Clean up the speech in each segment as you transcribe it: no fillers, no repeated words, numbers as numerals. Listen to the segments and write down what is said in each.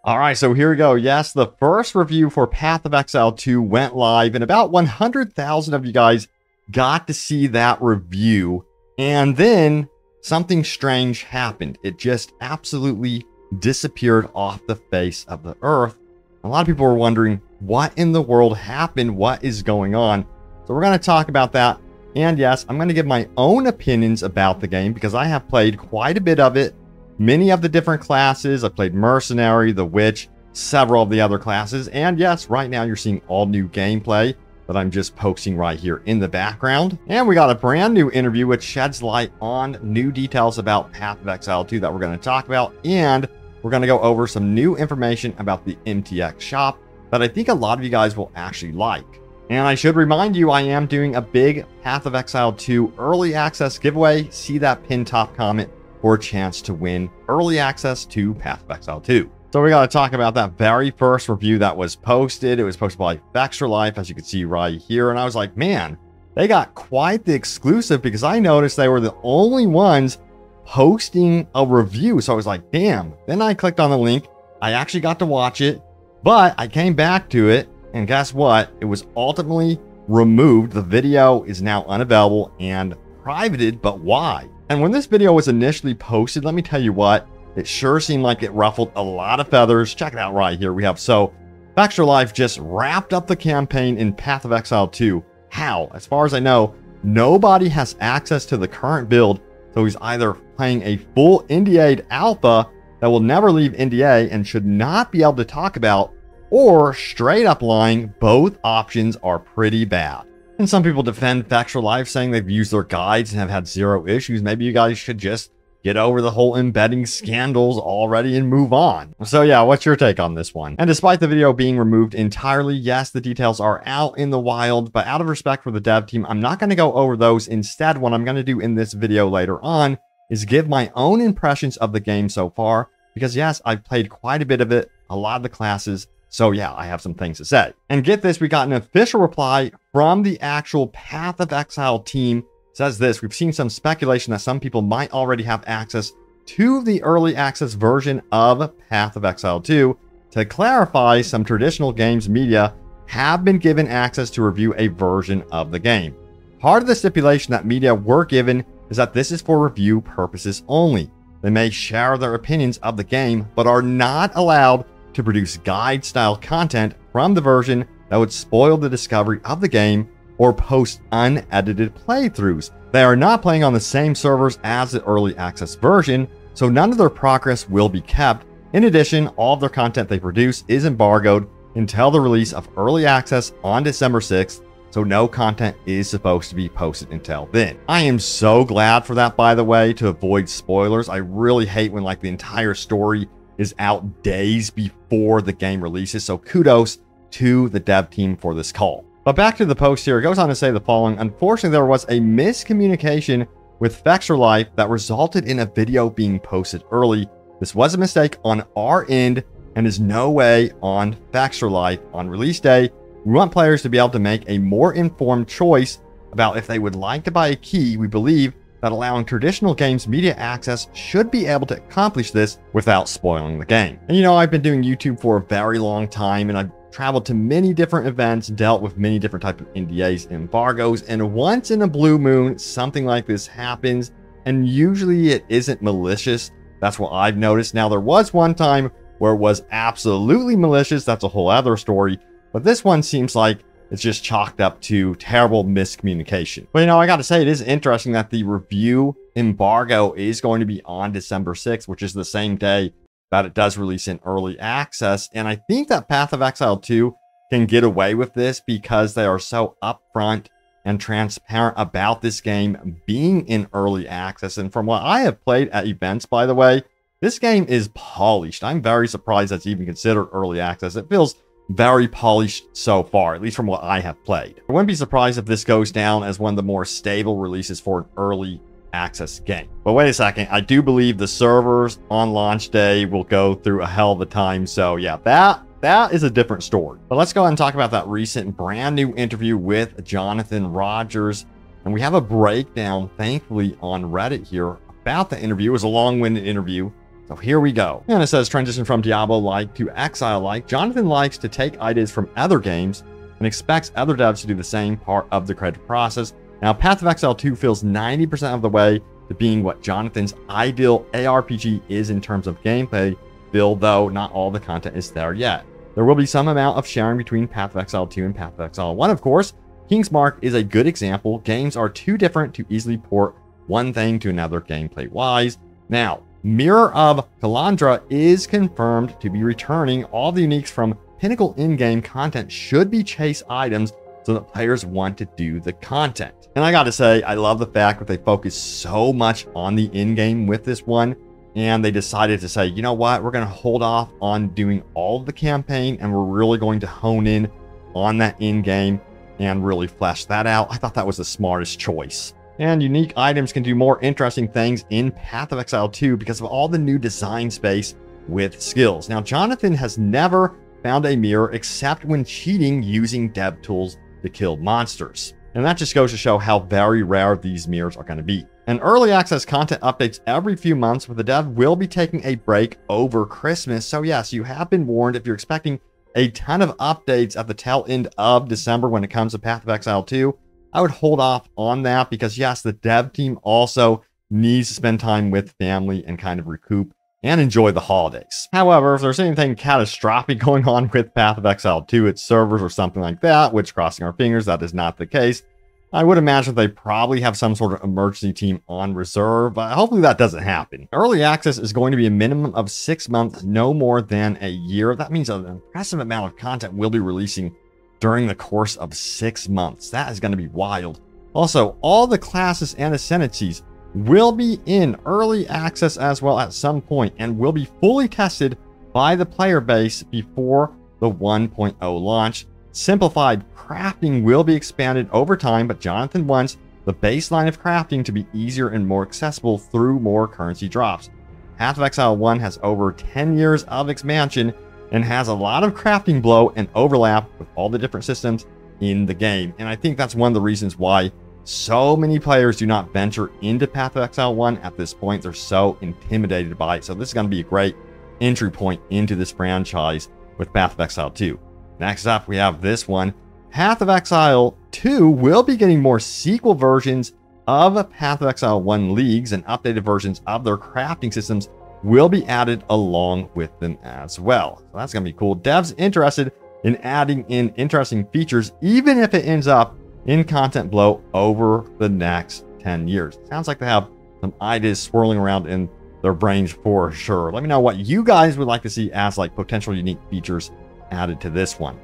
All right, so here we go. Yes, the first review for Path of Exile 2 went live, and about 100,000 of you guys got to see that review. And then something strange happened. It just absolutely disappeared off the face of the earth. A lot of people were wondering, what in the world happened? What is going on? So we're going to talk about that. And yes, I'm going to give my own opinions about the game because I have played quite a bit of it. Many of the different classes. I played Mercenary, the Witch, several of the other classes. And yes, right now you're seeing all new gameplay that I'm just posting right here in the background. And we got a brand new interview which sheds light on new details about Path of Exile 2 that we're going to talk about. And we're going to go over some new information about the MTX shop that I think a lot of you guys will actually like. And I should remind you, I am doing a big Path of Exile 2 early access giveaway. See that pinned top comment for a chance to win early access to Path of Exile 2. So we got to talk about that very first review that was posted. It was posted by Extra Life, as you can see right here. And I was like, man, they got quite the exclusive because I noticed they were the only ones posting a review. So I was like, damn. Then I clicked on the link. I actually got to watch it, but I came back to it. And guess what? It was ultimately removed. The video is now unavailable and privated, but why? And when this video was initially posted, let me tell you what, it sure seemed like it ruffled a lot of feathers. Check it out right here. We have, so Extra Life just wrapped up the campaign in Path of Exile 2. How? As far as I know, nobody has access to the current build. So he's either playing a full NDA'd alpha that will never leave NDA and should not be able to talk about, or straight up lying. Both options are pretty bad. And some people defend Extra Life, saying they've used their guides and have had zero issues. Maybe you guys should just get over the whole embedding scandals already and move on. So yeah, what's your take on this one? And despite the video being removed entirely, yes, the details are out in the wild, but out of respect for the dev team, I'm not going to go over those. Instead, what I'm going to do in this video later on is give my own impressions of the game so far, because yes, I've played quite a bit of it, a lot of the classes. So yeah, I have some things to say. And get this, we got an official reply from the actual Path of Exile team. It says this: we've seen some speculation that some people might already have access to the early access version of Path of Exile 2. To clarify, some traditional games media have been given access to review a version of the game. Part of the stipulation that media were given is that this is for review purposes only. They may share their opinions of the game, but are not allowed to produce guide-style content from the version that would spoil the discovery of the game or post unedited playthroughs. They are not playing on the same servers as the early access version, so none of their progress will be kept. In addition, all of their content they produce is embargoed until the release of early access on December 6th, so no content is supposed to be posted until then. I am so glad for that, by the way, to avoid spoilers. I really hate when like the entire story is out days before the game releases. So kudos to the dev team for this call. But back to the post here, it goes on to say the following: unfortunately, there was a miscommunication with Extra Life that resulted in a video being posted early. This was a mistake on our end and is no way on Extra Life. On release day, we want players to be able to make a more informed choice about if they would like to buy a key. We believe that allowing traditional games media access should be able to accomplish this without spoiling the game. And you know, I've been doing YouTube for a very long time, and I've traveled to many different events, dealt with many different types of NDAs and embargoes, and once in a blue moon, something like this happens, and usually it isn't malicious. That's what I've noticed. Now, there was one time where it was absolutely malicious. That's a whole other story. But this one seems like it's just chalked up to terrible miscommunication. But you know, I got to say, it is interesting that the review embargo is going to be on December 6th, which is the same day that it does release in early access. And I think that Path of Exile 2 can get away with this because they are so upfront and transparent about this game being in early access. And from what I have played at events, by the way, this game is polished. I'm very surprised that's even considered early access. It feels very polished so far, at least from what I have played. I wouldn't be surprised if this goes down as one of the more stable releases for an early access game. But wait a second, I do believe the servers on launch day will go through a hell of a time. So yeah, that is a different story. But let's go ahead and talk about that recent brand new interview with Jonathan Rogers. And we have a breakdown, thankfully, on Reddit here about the interview. It was a long-winded interview. So here we go. And it says transition from Diablo-like to Exile-like. Jonathan likes to take ideas from other games and expects other devs to do the same part of the creative process. Now, Path of Exile 2 feels 90% of the way to being what Jonathan's ideal ARPG is in terms of gameplay, though not all the content is there yet. There will be some amount of sharing between Path of Exile 2 and Path of Exile 1, of course. King's Mark is a good example. Games are too different to easily port one thing to another gameplay-wise. Now, Mirror of Kalandra is confirmed to be returning. All the uniques from Pinnacle in-game content should be chase items so that players want to do the content. And I gotta say, I love the fact that they focus so much on the in-game with this one, and they decided to say, you know what, we're gonna hold off on doing all of the campaign, and we're really going to hone in on that in-game and really flesh that out. I thought that was the smartest choice. And unique items can do more interesting things in Path of Exile 2 because of all the new design space with skills. Now, Jonathan has never found a mirror except when cheating using dev tools to kill monsters. And that just goes to show how very rare these mirrors are going to be. And early access content updates every few months, but the dev will be taking a break over Christmas. So yes, you have been warned if you're expecting a ton of updates at the tail end of December when it comes to Path of Exile 2. I would hold off on that because yes, the dev team also needs to spend time with family and kind of recoup and enjoy the holidays. However, if there's anything catastrophic going on with Path of Exile 2, its servers or something like that, which crossing our fingers, that is not the case, I would imagine they probably have some sort of emergency team on reserve, but hopefully that doesn't happen. Early access is going to be a minimum of 6 months, no more than a year. That means an impressive amount of content will be releasing during the course of 6 months. That is going to be wild. Also, all the classes and ascendancies will be in early access as well at some point and will be fully tested by the player base before the 1.0 launch. Simplified crafting will be expanded over time, but Jonathan wants the baseline of crafting to be easier and more accessible through more currency drops. Path of Exile 1 has over 10 years of expansion and has a lot of crafting blow and overlap with all the different systems in the game. And I think that's one of the reasons why so many players do not venture into Path of Exile 1 at this point. They're so intimidated by it. So this is going to be a great entry point into this franchise with Path of Exile 2. Next up, we have this one. Path of Exile 2 will be getting more sequel versions of Path of Exile 1 leagues, and updated versions of their crafting systems will be added along with them as well. So that's going to be cool. Devs interested in adding in interesting features, even if it ends up in content blow over the next 10 years. Sounds like they have some ideas swirling around in their brains for sure. Let me know what you guys would like to see as like potential unique features added to this one.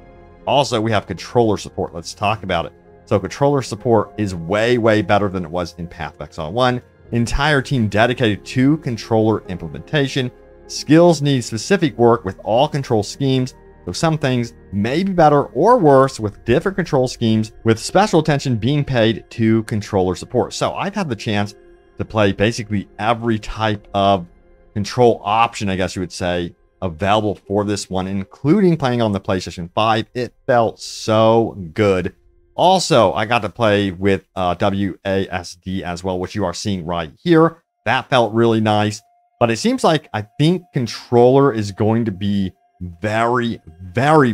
Also, we have controller support. Let's talk about it. So controller support is way better than it was in Path of Exile 1. Entire team dedicated to controller implementation. Skills need specific work with all control schemes, so some things may be better or worse with different control schemes, with special attention being paid to controller support. So I've had the chance to play basically every type of control option, I guess you would say, available for this one, including playing on the PlayStation 5. It felt so good. Also, I got to play with WASD as well, which you are seeing right here. That felt really nice. But it seems like I think controller is going to be very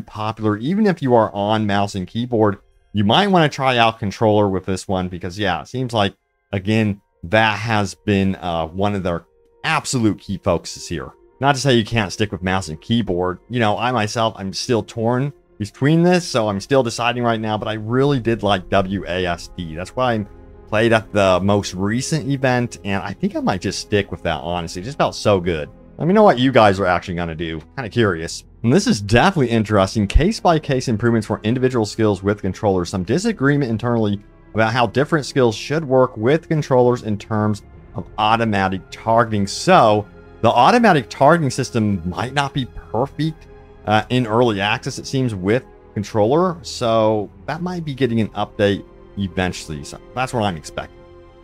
popular. Even if you are on mouse and keyboard, you might want to try out controller with this one because, yeah, it seems like, again, that has been one of their absolute key focuses here. Not to say you can't stick with mouse and keyboard. You know, I myself, I'm still torn between this, so I'm still deciding right now, but I really did like WASD. That's why I played at the most recent event, and I think I might just stick with that, honestly. It just felt so good. Let me know what you guys are actually going to do. Kind of curious. And this is definitely interesting. Case-by-case improvements for individual skills with controllers. Some disagreement internally about how different skills should work with controllers in terms of automatic targeting. So the automatic targeting system might not be perfect in early access, it seems, with controller. So that might be getting an update eventually. So that's what I'm expecting.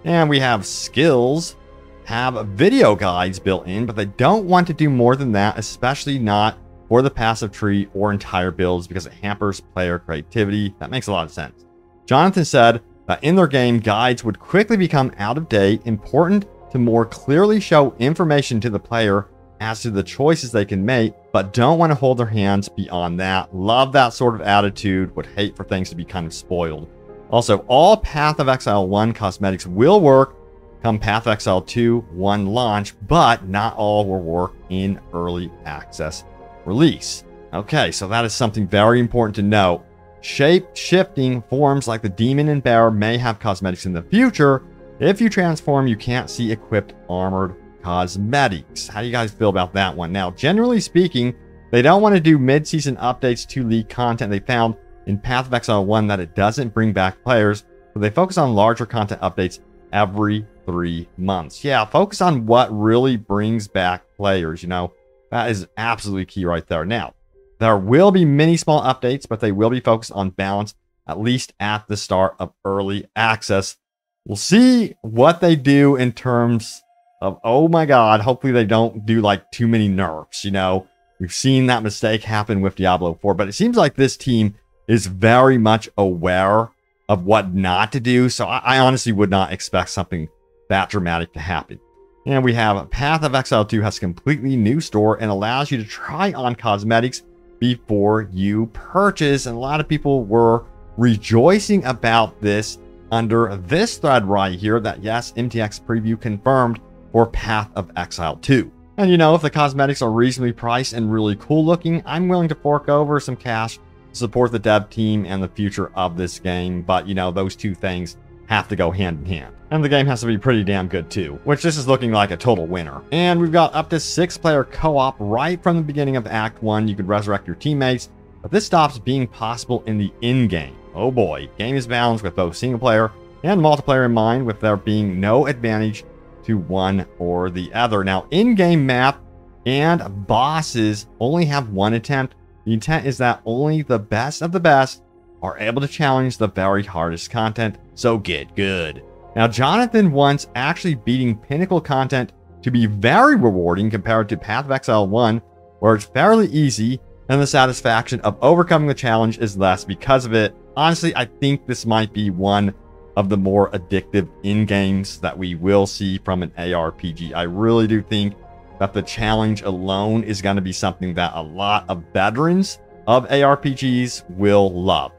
And we have skills have video guides built in, but they don't want to do more than that, especially not for the passive tree or entire builds, because it hampers player creativity. That makes a lot of sense. Jonathan said that in their game, guides would quickly become out of date. Important to more clearly show information to the player as to the choices they can make, but don't want to hold their hands beyond that. Love that sort of attitude. Would hate for things to be kind of spoiled. Also, all Path of Exile 1 cosmetics will work come Path of Exile 2 1 launch, but not all will work in early access release. Okay, so that is something very important to know. Shape-shifting forms like the Demon and Bear may have cosmetics in the future. If you transform, you can't see equipped armored cosmetics. How do you guys feel about that one? Now, generally speaking, they don't want to do mid-season updates to leak content. They found in Path of Exile 1 that it doesn't bring back players, so they focus on larger content updates every 3 months. Yeah, focus on what really brings back players, you know. That is absolutely key right there. Now, there will be many small updates, but they will be focused on balance, at least at the start of early access. We'll see what they do in terms of, oh my god, hopefully they don't do like too many nerfs, you know. We've seen that mistake happen with Diablo 4, but it seems like this team is very much aware of what not to do, so I honestly would not expect something that dramatic to happen. And we have Path of Exile 2 has a completely new store and allows you to try on cosmetics before you purchase. And a lot of people were rejoicing about this under this thread right here that yes, MTX preview confirmed for Path of Exile 2. And you know, if the cosmetics are reasonably priced and really cool looking, I'm willing to fork over some cash to support the dev team and the future of this game. But you know, those two things have to go hand in hand. And the game has to be pretty damn good too, which this is looking like a total winner. And we've got up to 6-player co-op right from the beginning of Act 1. You could resurrect your teammates, but this stops being possible in the in-game. Oh boy, game is balanced with both single player and multiplayer in mind, with there being no advantage to one or the other. Now, in-game map and bosses only have one attempt. The intent is that only the best of the best are able to challenge the very hardest content, so get good. Now, Jonathan wants actually beating pinnacle content to be very rewarding compared to Path of Exile 1, where it's fairly easy, and the satisfaction of overcoming the challenge is less because of it. Honestly, I think this might be one of the more addictive in-games that we will see from an ARPG. I really do think that the challenge alone is going to be something that a lot of veterans of ARPGs will love.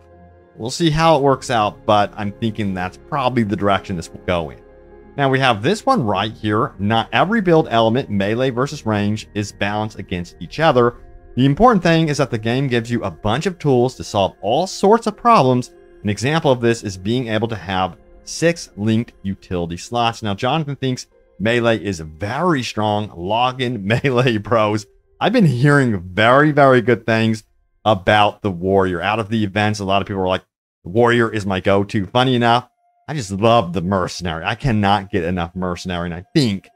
We'll see how it works out, but I'm thinking that's probably the direction this will go in. Now we have this one right here. Not every build element, melee versus range, is balanced against each other. The important thing is that the game gives you a bunch of tools to solve all sorts of problems. An example of this is being able to have 6 linked utility slots. Now Jonathan thinks melee is very strong. Log in Melee Pros. I've been hearing very, very good things about the Warrior. Out of the events, a lot of people were like, the Warrior is my go-to. Funny enough, I just love the Mercenary. I cannot get enough Mercenary, and I think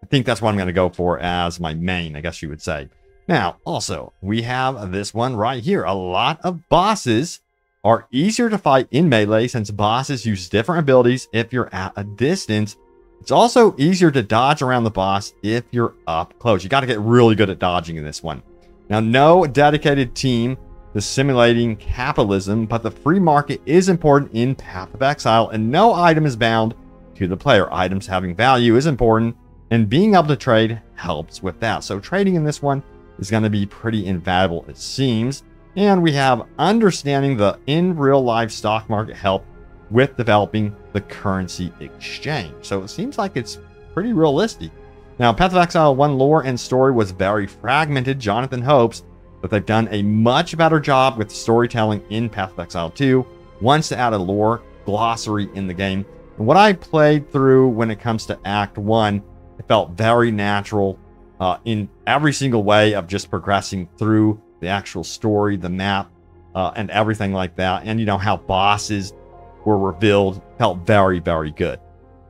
that's what I'm going to go for as my main, I guess you would say. Now, also, we have this one right here. A lot of bosses are easier to fight in melee since bosses use different abilities if you're at a distance. It's also easier to dodge around the boss if you're up close. You got to get really good at dodging in this one. Now, no dedicated team to simulating capitalism, but the free market is important in Path of Exile, and no item is bound to the player. Items having value is important, and being able to trade helps with that. So trading in this one is going to be pretty invaluable, it seems. And we have understanding the in real life stock market help with developing the currency exchange. So it seems like it's pretty realistic. Now, Path of Exile 1 lore and story was very fragmented. Jonathan hopes that they've done a much better job with storytelling in Path of Exile 2, wants to add a lore glossary in the game. And what I played through when it comes to Act 1, it felt very natural in every single way of just progressing through the actual story, the map, and everything like that. And you know, how bosses were revealed felt very, very good.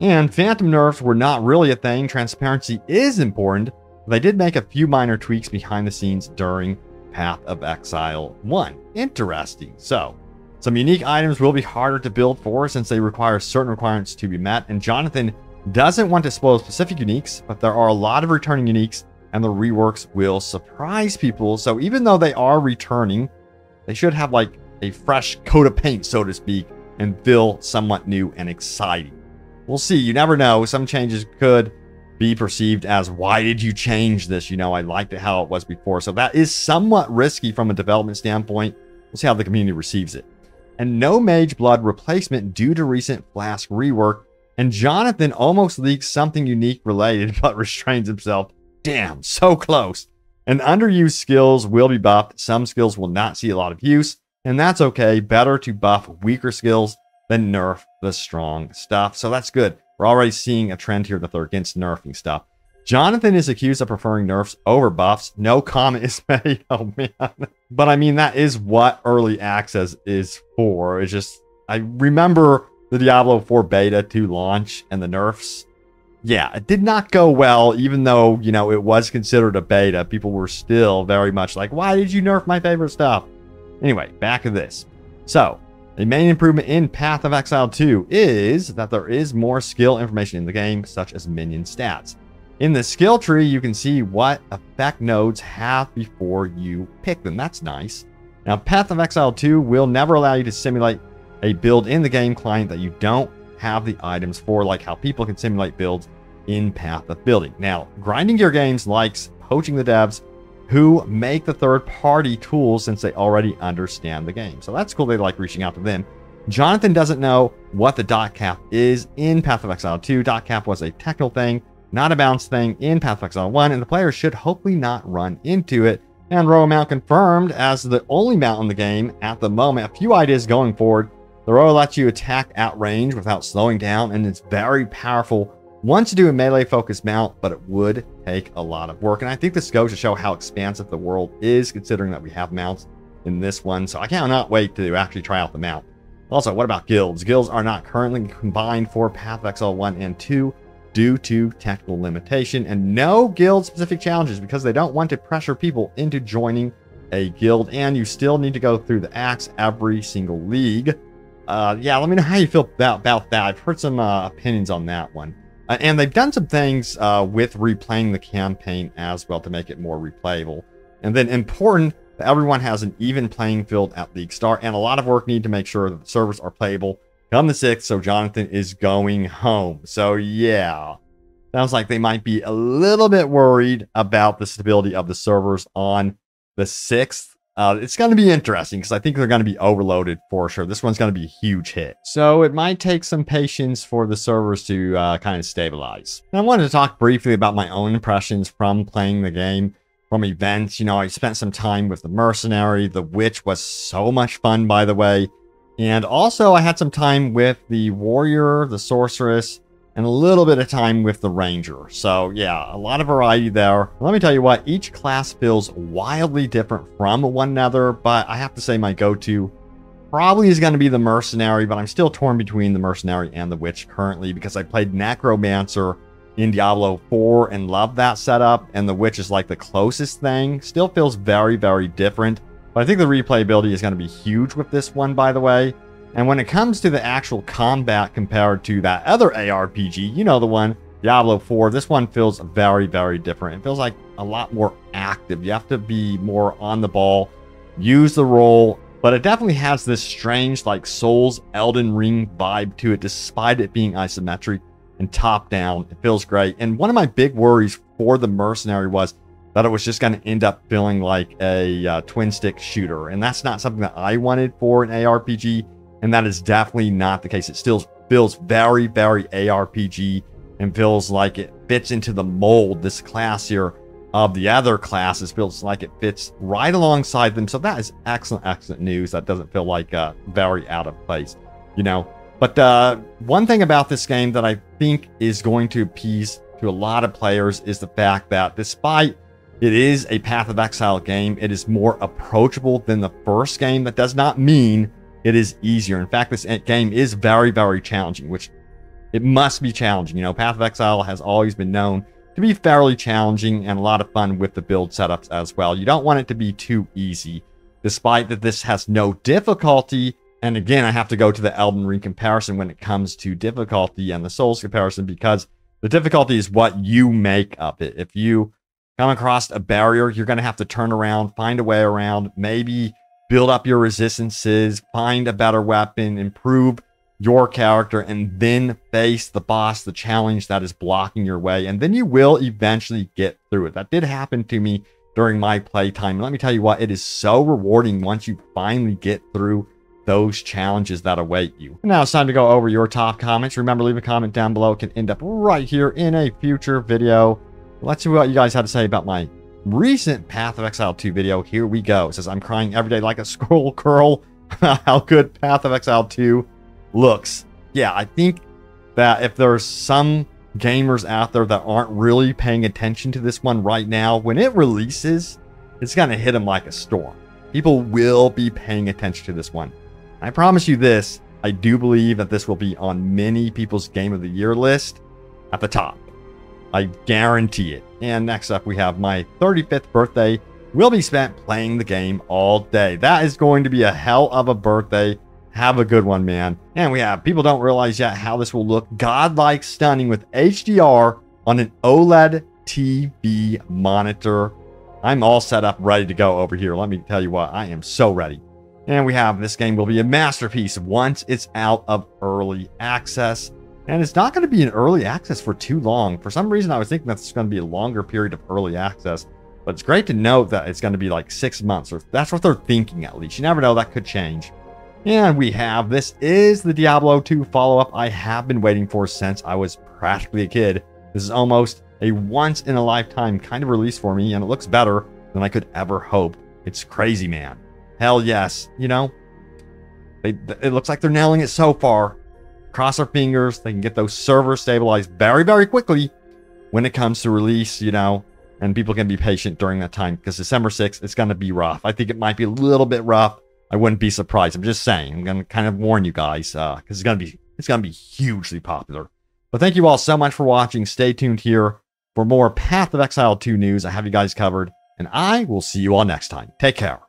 And phantom nerfs were not really a thing. Transparency is important. They did make a few minor tweaks behind the scenes during Path of Exile 1. Interesting. So, some unique items will be harder to build for since they require certain requirements to be met. And Jonathan doesn't want to spoil specific uniques, but there are a lot of returning uniques, and the reworks will surprise people. So even though they are returning, they should have like a fresh coat of paint, so to speak, and feel somewhat new and exciting. We'll see. You never know. Some changes could be perceived as, why did you change this? You know, I liked it how it was before. So that is somewhat risky from a development standpoint. We'll see how the community receives it. And no Mage Blood replacement due to recent Flask rework. And Jonathan almost leaks something unique related, but restrains himself. Damn, so close. And underused skills will be buffed. Some skills will not see a lot of use, and that's okay. Better to buff weaker skills than nerf the strong stuff. So that's good. We're already seeing a trend here that they're against nerfing stuff. Jonathan is accused of preferring nerfs over buffs. No comment is made. Oh, man. But I mean, that is what early access is for. It's just, I remember the Diablo 4 beta to launch and the nerfs. Yeah, it did not go well, even though, you know, it was considered a beta. People were still very much like, why did you nerf my favorite stuff? Anyway, back to this. So, the main improvement in Path of Exile 2 is that there is more skill information in the game, such as minion stats. In the skill tree, you can see what effect nodes have before you pick them. That's nice. Now, Path of Exile 2 will never allow you to simulate a build in the game client that you don't have the items for, like how people can simulate builds in Path of Building. Now, Grinding Gear Games likes poaching the devs who make the third-party tools since they already understand the game. So that's cool. They like reaching out to them. Jonathan doesn't know what the dot cap is in Path of Exile 2. Dot cap was a technical thing, not a balance thing in Path of Exile 1, and the player should hopefully not run into it. And Royal Mount confirmed as the only mount in the game at the moment. A few ideas going forward. The Royal lets you attack at range without slowing down, and it's very powerful once you do a melee focused mount, but it would take a lot of work. And I think this goes to show how expansive the world is, considering that we have mounts in this one. So I cannot wait to actually try out the mount. Also, what about guilds? Guilds are not currently combined for Path of Exile 1 and 2 due to technical limitation, and no guild specific challenges because they don't want to pressure people into joining a guild, and you still need to go through the axe every single league. Yeah, let me know how you feel about that. I've heard some opinions on that one. And they've done some things with replaying the campaign as well to make it more replayable. And then important that everyone has an even playing field at League Start, and a lot of work need to make sure that the servers are playable come the 6th, so Jonathan is going home. So yeah, sounds like they might be a little bit worried about the stability of the servers on the 6th. It's going to be interesting because I think they're going to be overloaded for sure. This one's going to be a huge hit. So it might take some patience for the servers to kind of stabilize. And I wanted to talk briefly about my own impressions from playing the game, from events. You know, I spent some time with the Mercenary. The Witch was so much fun, by the way. And also I had some time with the Warrior, the Sorceress, and a little bit of time with the Ranger. So yeah, a lot of variety there. Let me tell you what, each class feels wildly different from one another, but I have to say my go-to probably is going to be the Mercenary, but I'm still torn between the Mercenary and the Witch currently because I played Necromancer in Diablo 4 and loved that setup, and the Witch is like the closest thing. Still feels very, very different, but I think the replayability is going to be huge with this one, by the way. And when it comes to the actual combat compared to that other ARPG, you know the one, Diablo 4, this one feels very, very different. It feels like a lot more active. You have to be more on the ball, use the roll, but it definitely has this strange, like, Souls Elden Ring vibe to it, despite it being isometric and top-down. It feels great. And one of my big worries for the Mercenary was that it was just going to end up feeling like a twin-stick shooter. And that's not something that I wanted for an ARPG. And that is definitely not the case. It still feels very, very ARPG and feels like it fits into the mold, this class here, of the other classes. Feels like it fits right alongside them. So that is excellent, excellent news. That doesn't feel like very out of place, you know. But one thing about this game that I think is going to appease to a lot of players is the fact that despite it is a Path of Exile game, it is more approachable than the first game. That does not mean it is easier. In fact, this game is very, very challenging, which it must be challenging. You know, Path of Exile has always been known to be fairly challenging and a lot of fun with the build setups as well. You don't want it to be too easy, despite that this has no difficulty. And again, I have to go to the Elden Ring comparison when it comes to difficulty and the Souls comparison, because the difficulty is what you make of it. If you come across a barrier, you're going to have to turn around, find a way around, maybe build up your resistances, find a better weapon, improve your character and then face the boss, the challenge that is blocking your way. And then you will eventually get through it. That did happen to me during my playtime. Let me tell you what, it is so rewarding once you finally get through those challenges that await you. And now it's time to go over your top comments. Remember, leave a comment down below. It can end up right here in a future video. Let's see what you guys had to say about my recent Path of Exile 2 video. Here we go. It says, I'm crying every day like a squirrel curl about how good Path of Exile 2 looks. Yeah, I think that if there's some gamers out there that aren't really paying attention to this one right now, when it releases, it's going to hit them like a storm. People will be paying attention to this one. I promise you this, I do believe that this will be on many people's Game of the Year list at the top. I guarantee it. And next up, we have my 35th birthday will be spent playing the game all day. That is going to be a hell of a birthday. Have a good one, man. And we have, people don't realize yet how this will look godlike stunning with HDR on an OLED TV monitor. I'm all set up, ready to go over here. Let me tell you what, I am so ready. And we have, this game will be a masterpiece once it's out of early access. And it's not going to be in early access for too long. For some reason, I was thinking that's going to be a longer period of early access. But it's great to note that it's going to be like 6 months, or that's what they're thinking at least. You never know, that could change. And we have, this is the Diablo 2 follow-up I have been waiting for since I was practically a kid. This is almost a once-in-a-lifetime kind of release for me, and it looks better than I could ever hope. It's crazy, man. Hell yes. You know, it looks like they're nailing it so far. Cross our fingers, they can get those servers stabilized very, very quickly when it comes to release, you know, and people can be patient during that time, because December 6th, it's going to be rough. I think it might be a little bit rough. I wouldn't be surprised. I'm just saying. I'm going to kind of warn you guys, because it's going to be hugely popular. But thank you all so much for watching. Stay tuned here for more Path of Exile 2 news. I have you guys covered, and I will see you all next time. Take care.